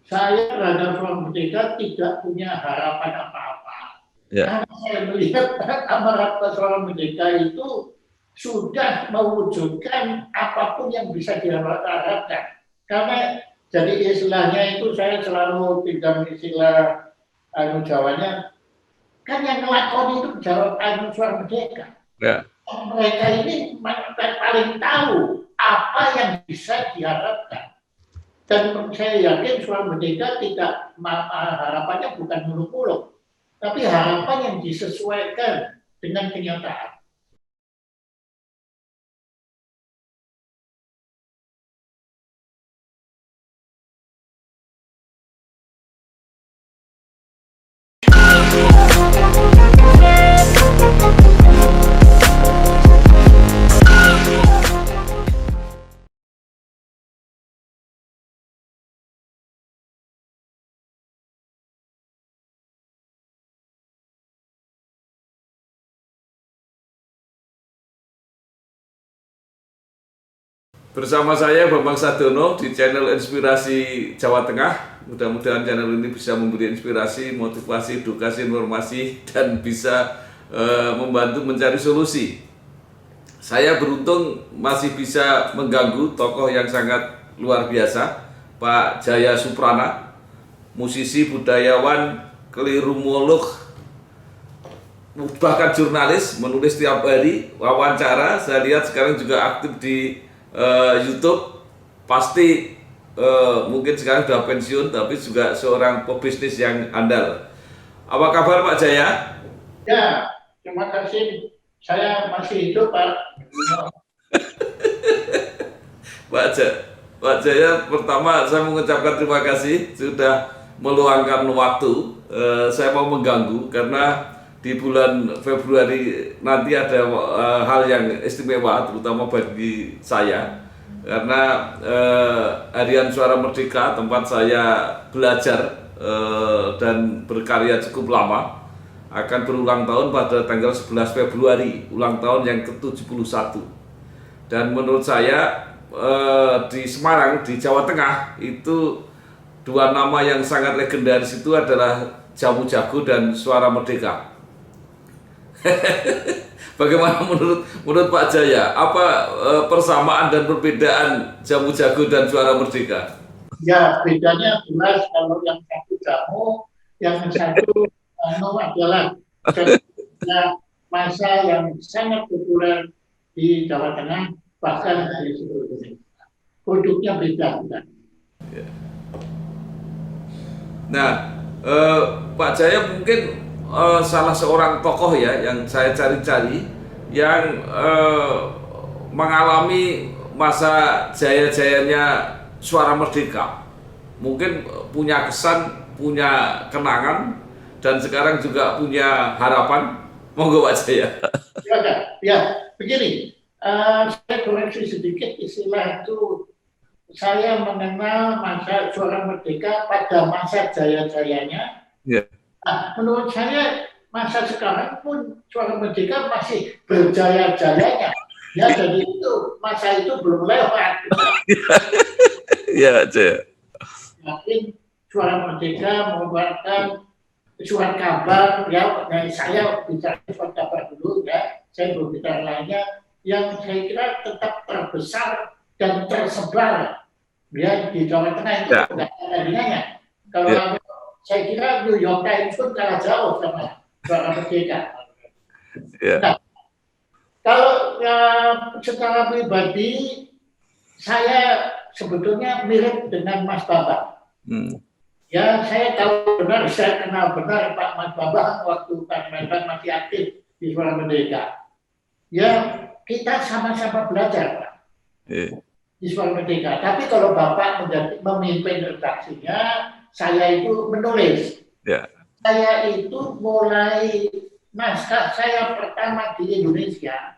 Saya terhadap Ruang Merdeka tidak punya harapan apa-apa. Ya. Karena saya melihat amarat Ruang Merdeka itu sudah mewujudkan apapun yang bisa diharapkan. Karena jadi istilahnya itu saya selalu pinjam istilah Jawanya, kan yang ngelakoni itu jawab Ruang Merdeka. Ya. Mereka ini paling tahu apa yang bisa diharapkan. Dan saya yakin Ruang Merdeka tidak harapannya bukan muluk-muluk, tapi harapan yang disesuaikan dengan kenyataan. Bersama saya Bambang Sadono di channel Inspirasi Jawa Tengah. Mudah-mudahan channel ini bisa memberi inspirasi, motivasi, edukasi, informasi, dan bisa membantu mencari solusi. Saya beruntung masih bisa mengganggu tokoh yang sangat luar biasa, Pak Jaya Suprana, musisi, budayawan, kelirumolog, bahkan jurnalis, menulis tiap hari, wawancara. Saya lihat sekarang juga aktif di YouTube. Pasti mungkin sekarang sudah pensiun, tapi juga seorang pebisnis yang andal. Apa kabar Pak Jaya? Ya, terima kasih. Saya masih hidup, Pak. Pak Jaya, pertama saya mengucapkan terima kasih sudah meluangkan waktu. Saya mau mengganggu karena di bulan Februari nanti ada hal yang istimewa, terutama bagi saya, karena Harian Suara Merdeka, tempat saya belajar dan berkarya cukup lama, akan berulang tahun pada tanggal 11 Februari, ulang tahun yang ke-71. Dan menurut saya di Semarang, di Jawa Tengah, itu dua nama yang sangat legendaris itu adalah Jamu Jago dan Suara Merdeka. Bagaimana menurut Pak Jaya? Apa persamaan dan perbedaan Jamu Jago dan Suara Merdeka? Ya, bedanya jelas kalau yang satu jamu, yang satu adalah masa yang sangat populer di Jawa Tengah, bahkan di seluruh Indonesia. Produknya beda. Nah, Pak Jaya mungkin salah seorang tokoh ya yang saya cari-cari yang mengalami masa jaya-jayanya Suara Merdeka. Mungkin punya kesan, punya kenangan, dan sekarang juga punya harapan. Monggo Pak Jaya. Ya, begini. Saya koreksi sedikit istilah itu. Saya mengenal masa Suara Merdeka pada masa jaya-jayanya. Ya. Nah, menurut saya masa sekarang pun Suara Merdeka masih berjaya-jayanya. Ya, jadi itu masa itu belum lewat. Ya, Jaya. Mungkin Suara Merdeka mengeluarkan surat kabar, ya, saya bicara surat kabar dulu, ya, saya belum bicara lainnya, yang saya kira tetap terbesar dan tersebar, ya, di Jawa Tengah itu tidak ada tandingannya. Kalau saya kira New York Times pun kalah jauh sama Suara Merdeka. Nah, kalau secara pribadi saya sebetulnya mirip dengan Mas Bambang. Ya, saya tahu benar, saya kenal benar Pak Mas Bambang waktu Pak Menpan masih aktif di Suara Merdeka. Ya, kita sama-sama belajar, Pak, di Suara Merdeka. Tapi kalau Bapak memimpin redaksinya, saya itu menulis. Saya itu mulai naskah saya pertama di Indonesia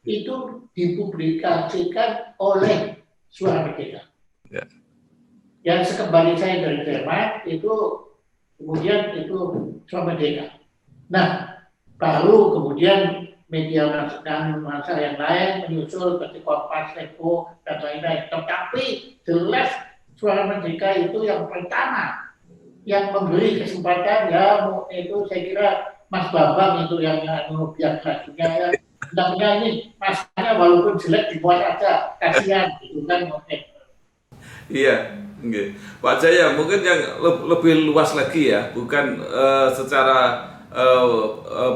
itu dipublikasikan oleh Suara Merdeka. Yang sekembali saya dari Jerman itu kemudian itu Suara Merdeka. Nah, baru kemudian media massa yang lain menyusul seperti Kompas, Tempo, dan lain-lain. Tetapi jelas Suara Merdeka itu yang pertama yang memberi kesempatan ya itu saya kira Mas Bambang itu yang biografinya ya bilangnya ini masanya walaupun jelek dibuat aja kasihan gitu kan. Iya, oke. Pak Jaya, mungkin yang lebih luas lagi ya, bukan secara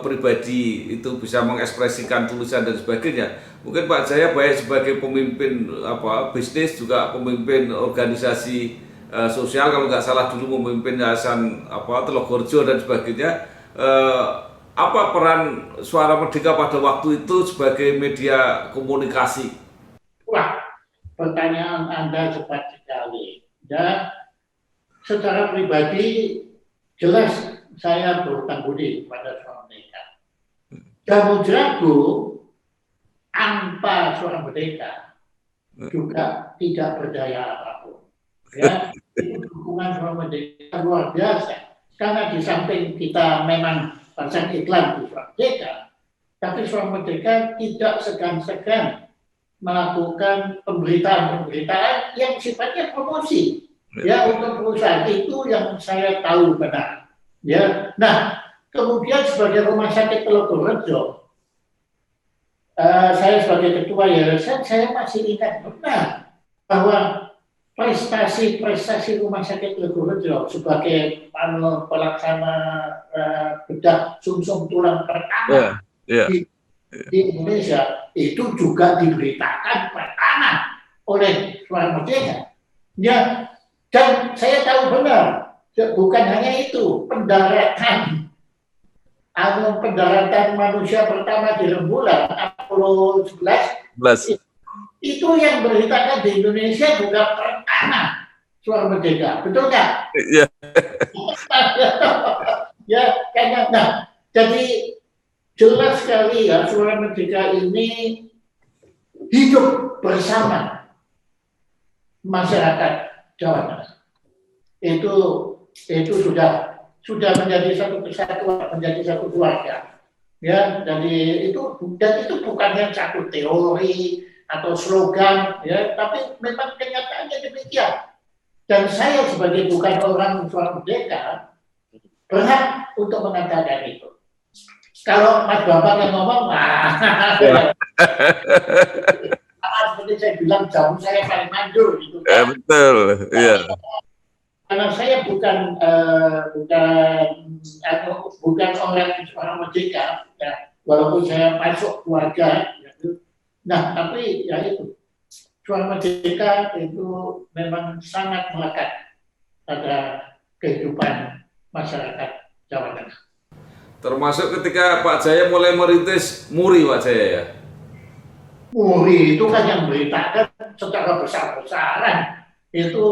pribadi itu bisa mengekspresikan tulisan dan sebagainya. Mungkin Pak Jaya baik sebagai pemimpin apa bisnis juga pemimpin organisasi sosial, kalau nggak salah dulu memimpin yayasan apa Telogorjo dan sebagainya. Eh, apa peran Suara Merdeka pada waktu itu sebagai media komunikasi? Wah, pertanyaan Anda cepat sekali. Dan secara pribadi jelas saya berhutang budi kepada Suara Merdeka. Jamu-jamu tanpa Suara Merdeka juga tidak berdaya apapun. Ya, itu dukungan Suara Merdeka luar biasa. Karena di samping kita memang pasang iklan di Suara Merdeka, tapi Suara Merdeka tidak segan-segan melakukan pemberitaan-pemberitaan yang sifatnya promosi ya untuk perusahaan itu yang saya tahu benar ya. Nah, kemudian sebagai rumah sakit Telogorjo, saya sebagai ketua yayasan saya masih ingat benar bahwa prestasi-prestasi rumah sakit Telogorjo sebagai pelaksana bedah sumsum tulang pertama di Indonesia itu juga diberitakan pertama oleh Suara Merdeka. Ya, dan saya tahu benar, bukan hanya itu, pendaratan manusia pertama di rembulan Apollo 11 itu yang beritakan di Indonesia juga pertama Suara Merdeka, betul nggak? Iya. Ya, karena jadi jelas sekali ya Suara Merdeka ini hidup bersama masyarakat Jawa Tengah. Itu sudah menjadi satu kesatuan, menjadi satu keluarga. Ya, jadi itu bukan yang satu teori atau slogan ya, tapi memang kenyataannya demikian. Dan saya sebagai bukan orang Suara Merdeka berhak untuk mengatakan itu. Kalau Mas Bambang yang ngomong, seperti saya bilang, jamu saya paling manjur gitu. Betul, iya. Karena saya bukan orang Suara Merdeka, ya, walaupun saya masuk keluarga. Gitu. Nah, tapi ya itu Suara Merdeka itu memang sangat melekat pada kehidupan masyarakat Jawa Tengah. Termasuk ketika Pak Jaya mulai merintis MURI, Pak Jaya ya? MURI itu kan yang beritakan secara besar-besaran. Itu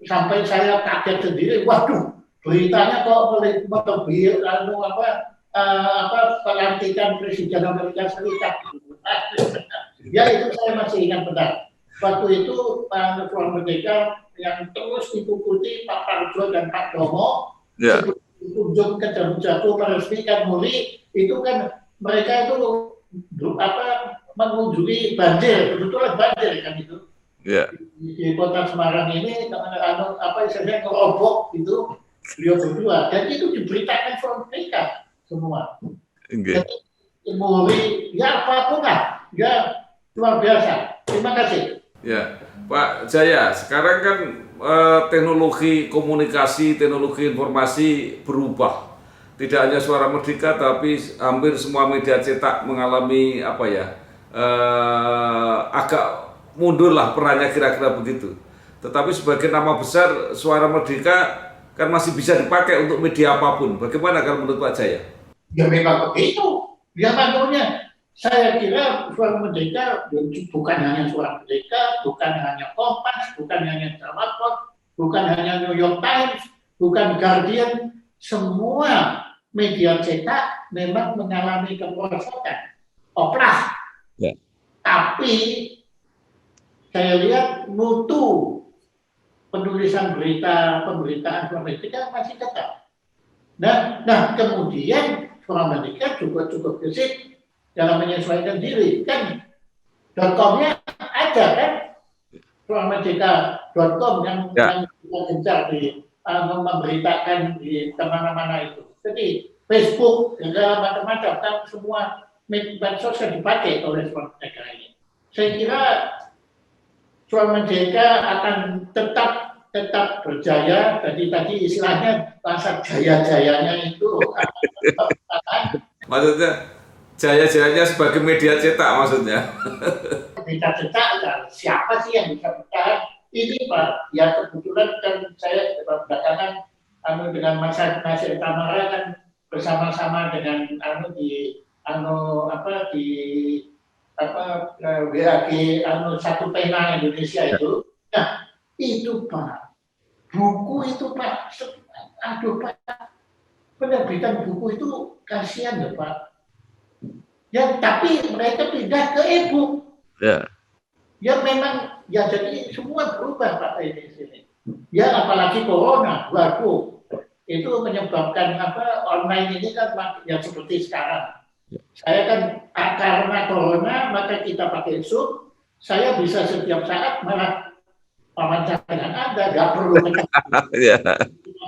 sampai saya kaget sendiri, waduh, beritanya kok melebihi pelantikan Presiden Amerika Serikat. Ya itu saya masih ingat benar. Waktu itu Pak Suara Merdeka yang terus diikuti Pak Parjo dan Pak Domo, kunjung ke Jamu-Jamu meresmikan MURI, itu kan mereka itu mengunjungi banjir, kebetulan banjir kan itu. Di kota Semarang ini istilahnya ngerobok itu beliau berdua, dan itu diberitakan Suara Merdeka semua. Jadi MURI ya apapun lah, ya luar biasa. Terima kasih. Ya, Pak Jaya, sekarang kan teknologi komunikasi, teknologi informasi berubah. Tidak hanya Suara Merdeka, tapi hampir semua media cetak mengalami agak mundur lah perannya kira-kira begitu. Tetapi sebagai nama besar Suara Merdeka kan masih bisa dipakai untuk media apapun. Bagaimana kalau menurut Pak Jaya? Ya memang begitu. Ya makanya saya kira Suara Merdeka bukan hanya Suara Merdeka, bukan hanya Kompas, bukan hanya Jawapot, bukan hanya New York Times, bukan Guardian, semua media cetak memang mengalami kemerosotan, oplas. Tapi saya lihat mutu penulisan pemberitaan Suara Merdeka masih tetap. Nah kemudian Suara Merdeka juga cukup gesit dalam menyesuaikan diri kan. .com-nya ada kan, Suara Merdeka .com yang Ya. gencar di memberitakan di kemana-mana itu. Jadi Facebook segala macam-macam kan semua medsos yang dipakai oleh Suara Merdeka ini. Saya kira Suara Merdeka akan tetap berjaya. Tadi istilahnya bahasa jaya-jayanya itu Maksudnya jaya-jayanya sebagai media cetak maksudnya. bisa cetak, siapa sih yang bisa bertahan? Ini Pak, ya kebetulan kan saya belakangan dengan Mas Nasir Tamara kan bersama-sama dengan di WAG Satu Pena Indonesia itu. Nah, itu Pak, buku itu Pak, aduh Pak, penerbitan buku itu kasihan ya Pak. Ya, tapi mereka pindah ke e-book. Ya. Ya memang, ya jadi semua berubah Pak ini sini. Ya apalagi corona, waduh, itu menyebabkan online ini kan ya seperti sekarang. Saya kan karena corona maka kita pakai Zoom, saya bisa setiap saat malah wawancara dengan Anda, nggak perlu ke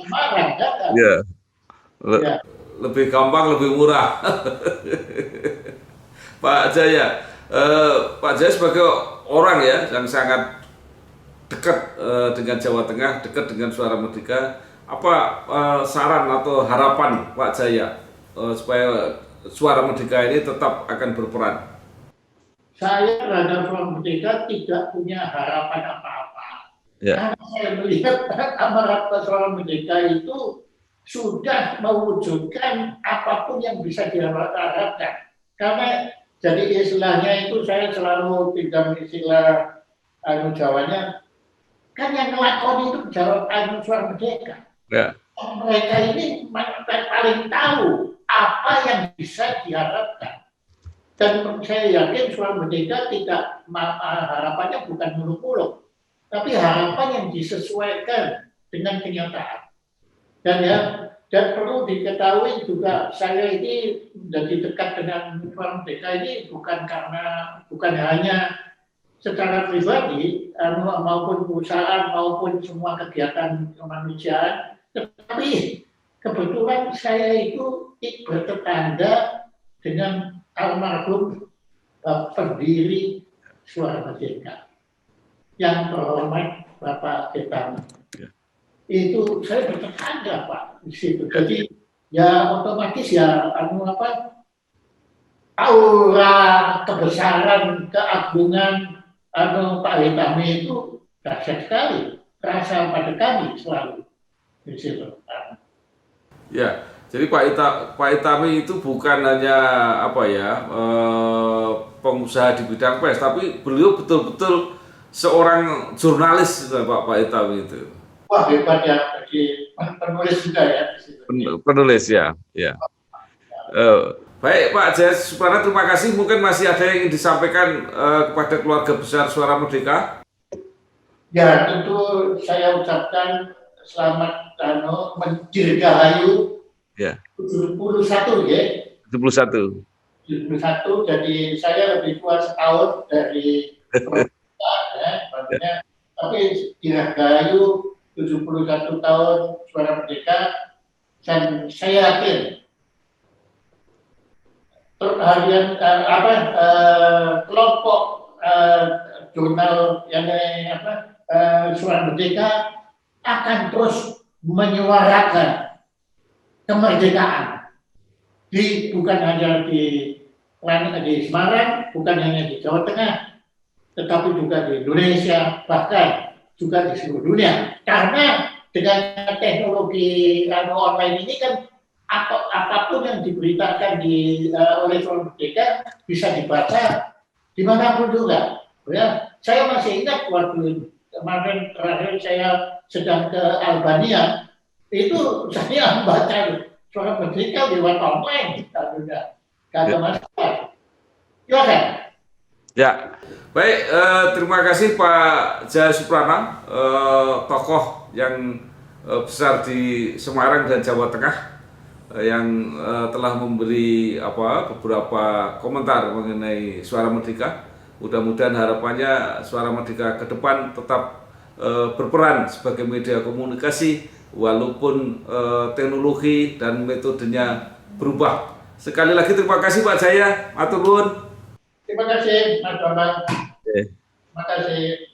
Semarang, kan? Ya. Lebih gampang, lebih murah. Pak Jaya, Pak Jaya sebagai orang ya yang sangat dekat dengan Jawa Tengah, dekat dengan Suara Merdeka, apa saran atau harapan Pak Jaya supaya Suara Merdeka ini tetap akan berperan? Saya terhadap Suara Merdeka tidak punya harapan apa-apa. Ya. Karena saya melihat amarat Suara Merdeka itu sudah mewujudkan apapun yang bisa diharapkan. Karena jadi istilahnya itu saya selalu pinjam istilah Jawanya, kan yang ngelakoni itu jawab Suara Merdeka. Ya. Mereka ini paling tahu apa yang bisa diharapkan. Dan saya yakin Suara Merdeka tidak harapannya bukan muluk-muluk, tapi harapan yang disesuaikan dengan kenyataan. Dan perlu diketahui juga saya ini menjadi dekat dengan Suara Merdeka ini bukan hanya secara pribadi maupun perusahaan maupun semua kegiatan kemanusiaan, tetapi kebetulan saya itu bertetangga dengan almarhum pendiri Suara Merdeka yang terhormat Bapak Ketami. Itu saya bertetangga Pak di situ. Jadi ya otomatis ya aura kebesaran, keagungan Pak Hitami itu dahsyat sekali, terasa pada kami selalu di situ. Ya, jadi Pak Hitami itu bukan hanya pengusaha di bidang pers, tapi beliau betul-betul seorang jurnalis Pak Hitami itu. Wah hebat ya, jadi penulis juga ya di situ. Penulis ya. Baik Pak Jaya Suprana, terima kasih. Mungkin masih ada yang ingin disampaikan kepada keluarga besar Suara Merdeka? Ya tentu saya ucapkan selamat Dirgahayu ya. 71 ya. 71. Jadi saya lebih tua setahun dari ya, tapi Dirgahayu 71 tahun Suara Merdeka, dan saya yakin kelompok jurnal yang Suara Merdeka akan terus menyuarakan kemerdekaan bukan hanya di Semarang, bukan hanya di Jawa Tengah, tetapi juga di Indonesia, bahkan juga di seluruh dunia. Karena dengan teknologi online ini kan apapun yang diberitakan oleh Suara Merdeka bisa dibaca dimanapun juga. Ya, saya masih ingat waktu kemarin terakhir saya sedang ke Albania, itu saya membaca Suara Merdeka lewat online. Tidak ada masalah. Silakan. Ya, baik. Terima kasih Pak Jaya Suprana, tokoh yang besar di Semarang dan Jawa Tengah, yang telah memberi beberapa komentar mengenai Suara Merdeka. Mudah-mudahan harapannya Suara Merdeka ke depan tetap berperan sebagai media komunikasi walaupun teknologi dan metodenya berubah. Sekali lagi terima kasih Pak Jaya, matur nuwun. Terima kasih Mas Bambang. Oke. Terima kasih.